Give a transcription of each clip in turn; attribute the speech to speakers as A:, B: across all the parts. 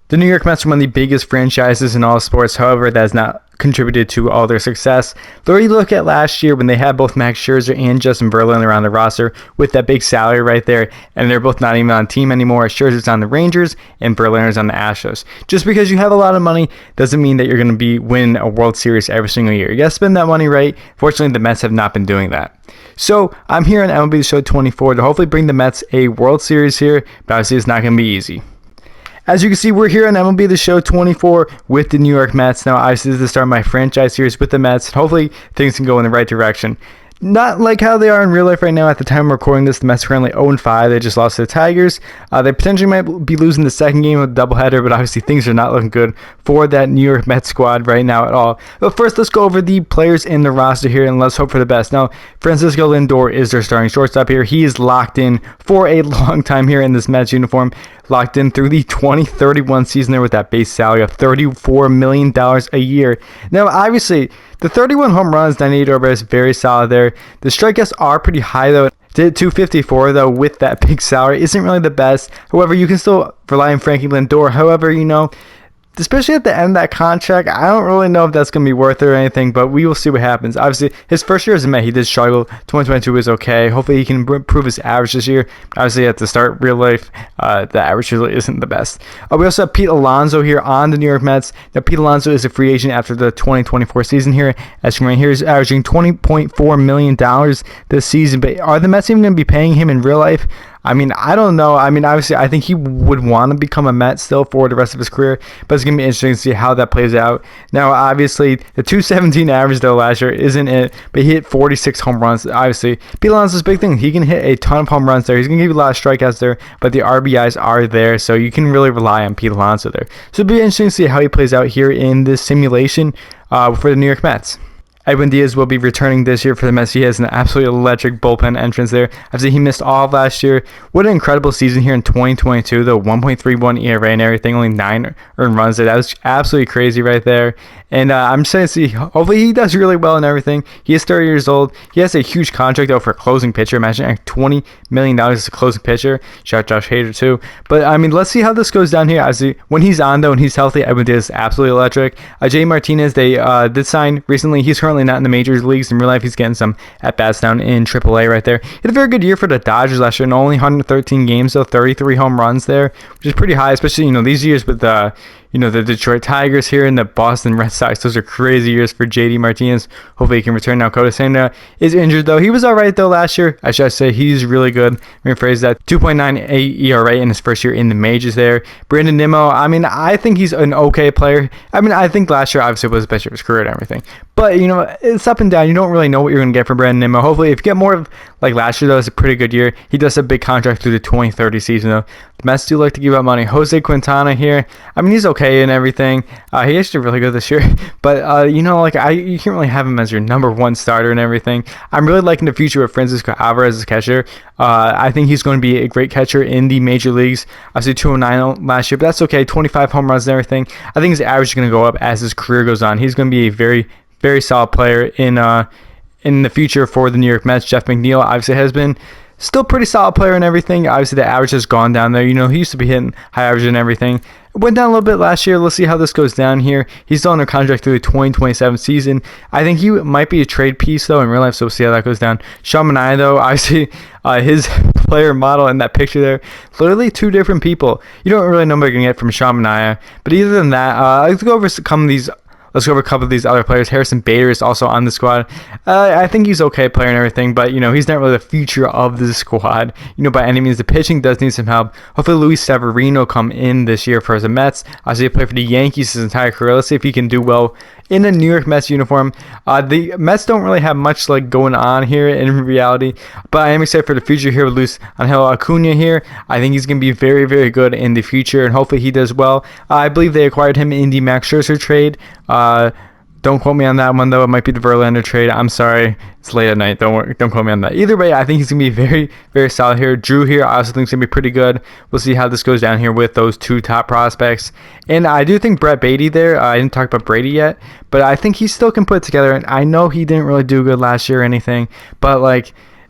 A: The New York Mets are one of the biggest franchises in all sports. However, that has not contributed to all their success. Though you look at last year when they had both Max Scherzer and Justin Verlander on the roster with that big salary right there, and they're both not even on team anymore. Scherzer's on the Rangers and Verlander's on the Astros. Just because you have a lot of money doesn't mean that you're going to win a World Series every single year. You got to spend that money right. Fortunately, the Mets have not been doing that. So I'm here on MLB The Show 24 to hopefully bring the Mets a World Series here, but obviously it's not going to be easy. As you can see, we're here on MLB The Show 24 with the New York Mets. Now, obviously, this is the start of my franchise series with the Mets. Hopefully, things can go in the right direction. Not like how they are in real life right now. At the time of recording this, the Mets are currently 0-5. They just lost to the Tigers. They potentially might be losing the second game of the doubleheader, but obviously things are not looking good for that New York Mets squad right now at all. But first, let's go over the players in the roster here, and let's hope for the best. Now, Francisco Lindor is their starting shortstop here. He is locked in for a long time here in this Mets uniform. Locked in through the 2031 season there with that base salary of $34 million a year. Now, obviously, the 31 home runs, 98 RBIs, very solid there. The strikeouts are pretty high, though. Did 254, though, with that big salary. Isn't really the best. However, you can still rely on Frankie Lindor. However, especially at the end of that contract, I don't really know if that's going to be worth it or anything, but we will see what happens. Obviously, his first year as a Met, he did struggle. 2022 was okay. Hopefully, he can improve his average this year. Obviously, at the start, real life, the average really isn't the best. We also have Pete Alonso here on the New York Mets. Now, Pete Alonso is a free agent after the 2024 season here. As you can right here, he's averaging $20.4 million this season. But are the Mets even going to be paying him in real life? I don't know. Obviously, I think he would want to become a Met still for the rest of his career, but it's going to be interesting to see how that plays out. Now, obviously, the 217 average, though, last year isn't it, but he hit 46 home runs. Obviously, Pete Alonso's big thing. He can hit a ton of home runs there. He's going to give you a lot of strikeouts there, but the RBIs are there, so you can really rely on Pete Alonso there. So it'll be interesting to see how he plays out here in this simulation for the New York Mets. Edwin Diaz will be returning this year for the Mets. He has an absolutely electric bullpen entrance there. Obviously, he missed all of last year. What an incredible season here in 2022, though. 1.31 ERA and everything, only 9 earned runs there. That was absolutely crazy right there. And I'm just saying, see, hopefully he does really well and everything. He is 30 years old. He has a huge contract, though, for a closing pitcher. Imagine $20 million as a closing pitcher. Shout out Josh Hader, too. But, let's see how this goes down here. Obviously, when he's on, though, and he's healthy, Edwin Diaz is absolutely electric. J. Martinez, they did sign recently. He's currently not in the major leagues. In real life, he's getting some at-bats down in AAA right there. He had a very good year for the Dodgers last year in only 113 games, though, 33 home runs there, which is pretty high, especially, these years with the Detroit Tigers here and the Boston Red Sox. Those are crazy years for JD Martinez. Hopefully he can return now. Cota Sena is injured, though. He was all right, though, last year. I should say he's really good. Let me rephrase that. 2.98 ERA in his first year in the majors there. Brandon Nimmo, I think he's an okay player. I think last year, obviously, was the best year of his career and everything. But, it's up and down. You don't really know what you're going to get from Brandon Nimmo. Hopefully, if you get more of, like last year, though, it's a pretty good year. He does have a big contract through the 2030 season, though. The Mets do like to give out money. Jose Quintana here. He's okay and everything. He actually really good this year. But, you can't really have him as your number one starter and everything. I'm really liking the future with Francisco Alvarez as catcher. I think he's going to be a great catcher in the major leagues. Obviously, 209 last year, but that's okay. 25 home runs and everything. I think his average is going to go up as his career goes on. He's going to be a very, very solid player in the future for the New York Mets. Jeff McNeill obviously has been still pretty solid player and everything. Obviously, the average has gone down there. He used to be hitting high average and everything. It went down a little bit last year. Let's see how this goes down here. He's still under contract through the 2027 season. I think he might be a trade piece, though, in real life, so we'll see how that goes down. Sean Manaea, though, obviously, his player model in that picture there, literally two different people. You don't really know what you're going to get from Sean Manaea. But other than that, let's go over some of these. Let's go over a couple of these other players. Harrison Bader is also on the squad. I think he's okay player and everything, but, he's not really the future of the squad. By any means, the pitching does need some help. Hopefully, Luis Severino come in this year for the Mets. Obviously, he played for the Yankees his entire career. Let's see if he can do well in a New York Mets uniform. The Mets don't really have much going on here in reality, but I am excited for the future here with Luis Angel Acuna here. I think he's going to be very, very good in the future, and hopefully he does well. I believe they acquired him in the Max Scherzer trade. Don't quote me on that one, though. It might be the Verlander trade. I'm sorry. It's late at night. Don't quote me on that. Either way, I think he's going to be very, very solid here. Drew here, I also think he's going to be pretty good. We'll see how this goes down here with those two top prospects. And I do think Bret Baty there, I didn't talk about Brady yet, but I think he still can put it together. And I know he didn't really do good last year or anything, but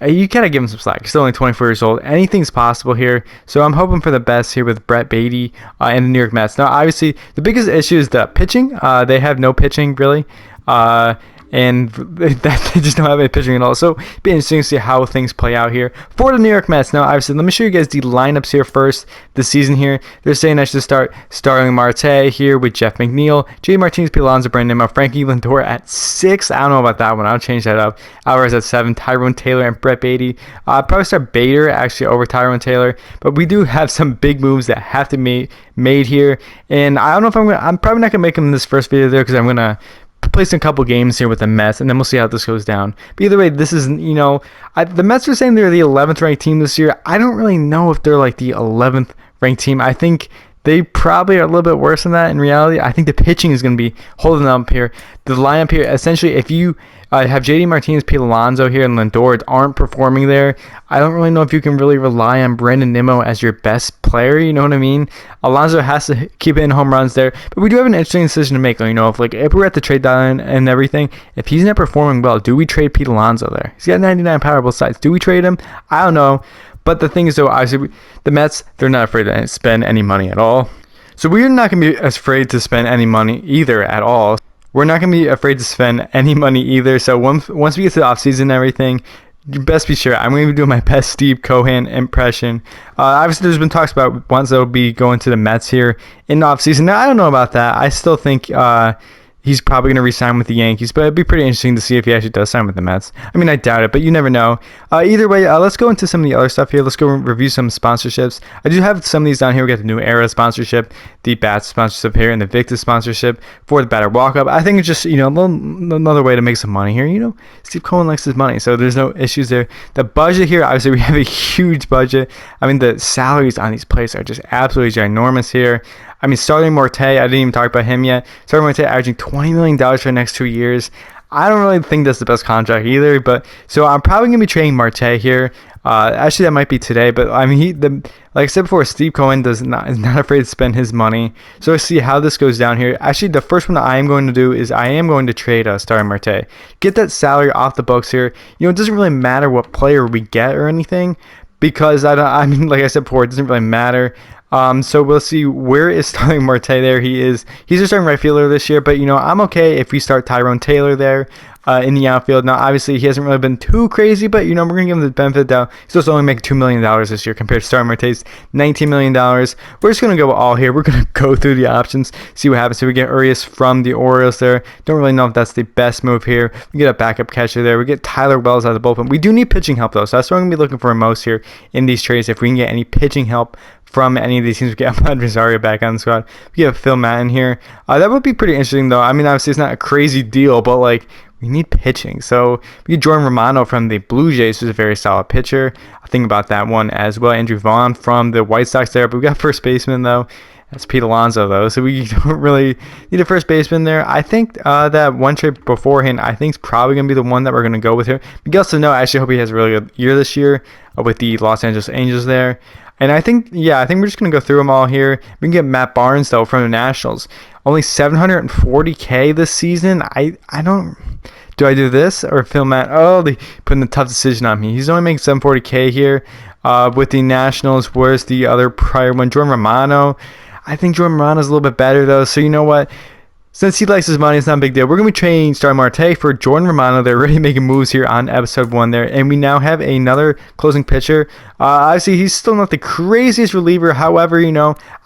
A: You gotta give him some slack. He's still only 24 years old. Anything's possible here. So I'm hoping for the best here with Bret Baty and the New York Mets. Now, obviously, the biggest issue is the pitching. They have no pitching, really. And they just don't have any pitching at all. So it'd be interesting to see how things play out here for the New York Mets. Now, obviously, let me show you guys the lineups here first this season here. They're saying I should start Starling Marte here with Jeff McNeill, J. Martinez, Pete Alonso, Brandon Nimmo, Frankie Lindor at 6. I don't know about that one. I'll change that up. Alvarez at 7, Tyrone Taylor and Bret Baty. I'd probably start Bader actually over Tyrone Taylor. But we do have some big moves that have to be made here. And I don't know if I'm probably not going to make them in this first video there because I'm going to place in a couple games here with the Mets, and then we'll see how this goes down. But either way, this is, the Mets are saying they're the 11th ranked team this year. I don't really know if they're like the 11th ranked team. I think they probably are a little bit worse than that in reality. I think the pitching is going to be holding them up here. The lineup here, essentially, if you have JD Martinez, Pete Alonso here, and Lindor aren't performing there, I don't really know if you can really rely on Brandon Nimmo as your best player. You know what I mean? Alonso has to keep hitting home runs there, but we do have an interesting decision to make. If we're at the trade deadline and everything, if he's not performing well, do we trade Pete Alonso there? He's got 99 power both sides. Do we trade him? I don't know. But the thing is, though, obviously, the Mets, they're not afraid to spend any money at all. So we're not going to be as afraid to spend any money either at all. We're not going to be afraid to spend any money either. So once we get to the offseason and everything, you best be sure I'm going to be doing my best Steve Cohen impression. Obviously, there's been talks about Alonso be going to the Mets here in the offseason. Now, I don't know about that. I still think he's probably going to re-sign with the Yankees, but it'd be pretty interesting to see if he actually does sign with the Mets. I mean, I doubt it, but you never know. Either way, let's go into some of the other stuff here. Let's go review some sponsorships. I do have some of these down here. We got the New Era sponsorship, the Bats sponsorship here, and the Victus sponsorship for the Batter Walk-Up. I think it's just, another way to make some money here. Steve Cohen likes his money, so there's no issues there. The budget here, obviously, we have a huge budget. I mean, the salaries on these players are just absolutely ginormous here. I mean, Starling Marte, I didn't even talk about him yet. Starling Marte averaging $20 million for the next 2 years. I don't really think that's the best contract either. But so I'm probably going to be trading Marte here. Actually, that might be today. But I mean, like I said before, Steve Cohen is not afraid to spend his money. So let's see how this goes down here. Actually, the first one that I am going to do is I am going to trade Starling Marte. Get that salary off the books here. It doesn't really matter what player we get or anything. Because like I said before, it doesn't really matter. So we'll see, where is Starling Marte there? He's a starting right fielder this year, but I'm okay if we start Tyrone Taylor there in the outfield. Now, obviously, he hasn't really been too crazy, but we're gonna give him the benefit of the doubt. He's supposed to only make $2 million this year compared to Starling Marte's $19 million. We're just gonna go all here. We're gonna go through the options, see what happens. So we get Urias from the Orioles there. Don't really know if that's the best move here. We get a backup catcher there. We get Tyler Wells out of the bullpen. We do need pitching help though, so that's what I'm gonna be looking for most here in these trades. If we can get any pitching help from any of these teams, we get Ahmad Rosario back on the squad. We get Phil Matten here. That would be pretty interesting, though. I mean, obviously, it's not a crazy deal, but we need pitching. So we get Jordan Romano from the Blue Jays, who's a very solid pitcher. I think about that one as well. Andrew Vaughn from the White Sox there, but we got first baseman though. That's Pete Alonso though, so we don't really need a first baseman there. I think that one trade beforehand, I think is probably going to be the one that we're going to go with here. Miguel Sano, I actually hope he has a really good year this year with the Los Angeles Angels there. And I think we're just going to go through them all here. We can get Matt Barnes, though, from the Nationals. Only $740K this season. I don't... Do I do this or Phil Matt? Oh, they putting the tough decision on me. He's only making $740K here with the Nationals. Where's the other prior one? Jordan Romano. I think Jordan Romano's a little bit better, though. So you know what? Since he likes his money, it's not a big deal. We're going to be trading Starling Marte for Jordan Romano. They're already making moves here on episode 1 there. And we now have another closing pitcher. Obviously, he's still not the craziest reliever. However,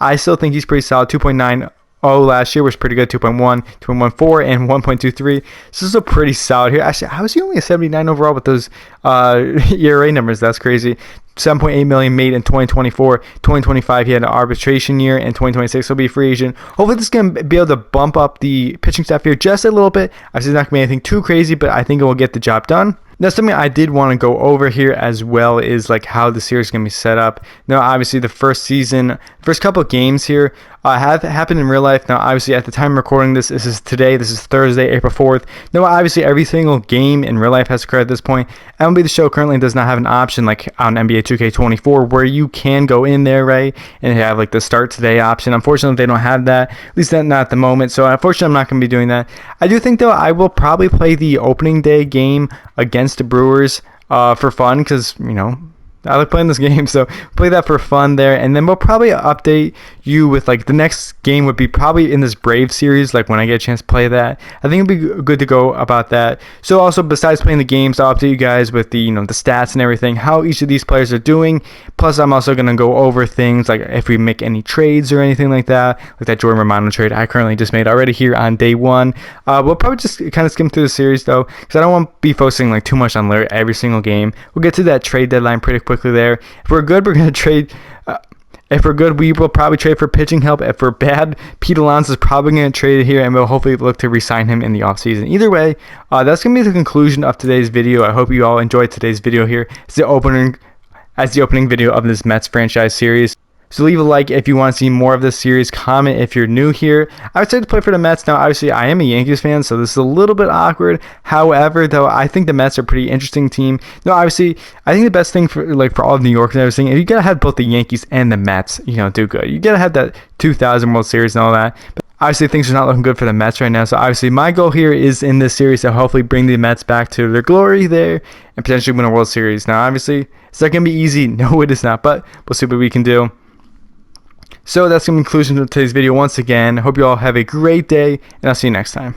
A: I still think he's pretty solid. 2.90 last year was pretty good. 2.1, 2.14, and 1.23. So this is a pretty solid here. Actually, how was he only a 79 overall with those ERA numbers? That's crazy. 7.8 million made in 2024. 2025 he had an arbitration year, and 2026 he'll be a free agent. Hopefully this is going to be able to bump up the pitching staff here just a little bit. Obviously it's not going to be anything too crazy, but I think it will get the job done. Now, something I did want to go over here as well is how the series is going to be set up. Now, obviously, the first couple of games here have happened in real life. Now, obviously, at the time of recording this is today. This is Thursday, April 4th. Now, obviously, every single game in real life has occurred at this point. MLB The Show currently does not have an option like on NBA 2K24 where you can go in there, right, and have the start today option. Unfortunately, they don't have that. At least not at the moment. So, unfortunately, I'm not going to be doing that. I do think, though, I will probably play the opening day game against the Brewers for fun, because, you know, I like playing this game, so play that for fun there. And then we'll probably update you with, like, the next game would be probably in this Brave series, like when I get a chance to play that. I think it'd be good to go about that. So also, besides playing the games, I'll update you guys with the, you know, the stats and everything, how each of these players are doing. Plus, I'm also going to go over things like if we make any trades or anything like that Jordan Romano trade I currently just made already here on day one. We'll probably just kind of skim through the series, though, because I don't want to be focusing like too much on every single game. We'll get to that trade deadline pretty quickly there. If we're good, we're going to trade. If we're good, we will probably trade for pitching help. If we're bad, Pete Alonso is probably going to trade here, and we'll hopefully look to re-sign him in the offseason. Either way, that's going to be the conclusion of today's video. I hope you all enjoyed today's video here. It's the opening video of this Mets franchise series. So leave a like if you want to see more of this series. Comment if you're new here. I would say to play for the Mets. Now, obviously, I am a Yankees fan, so this is a little bit awkward. However, though, I think the Mets are a pretty interesting team. No, obviously, I think the best thing for all of New York and everything, you gotta have both the Yankees and the Mets, you know, do good. You gotta have that 2000 World Series and all that. But obviously, things are not looking good for the Mets right now. So obviously, my goal here is in this series to hopefully bring the Mets back to their glory there and potentially win a World Series. Now, obviously, it's not gonna be easy. No, it is not. But we'll see what we can do. So that's the conclusion of today's video once again. Hope you all have a great day, and I'll see you next time.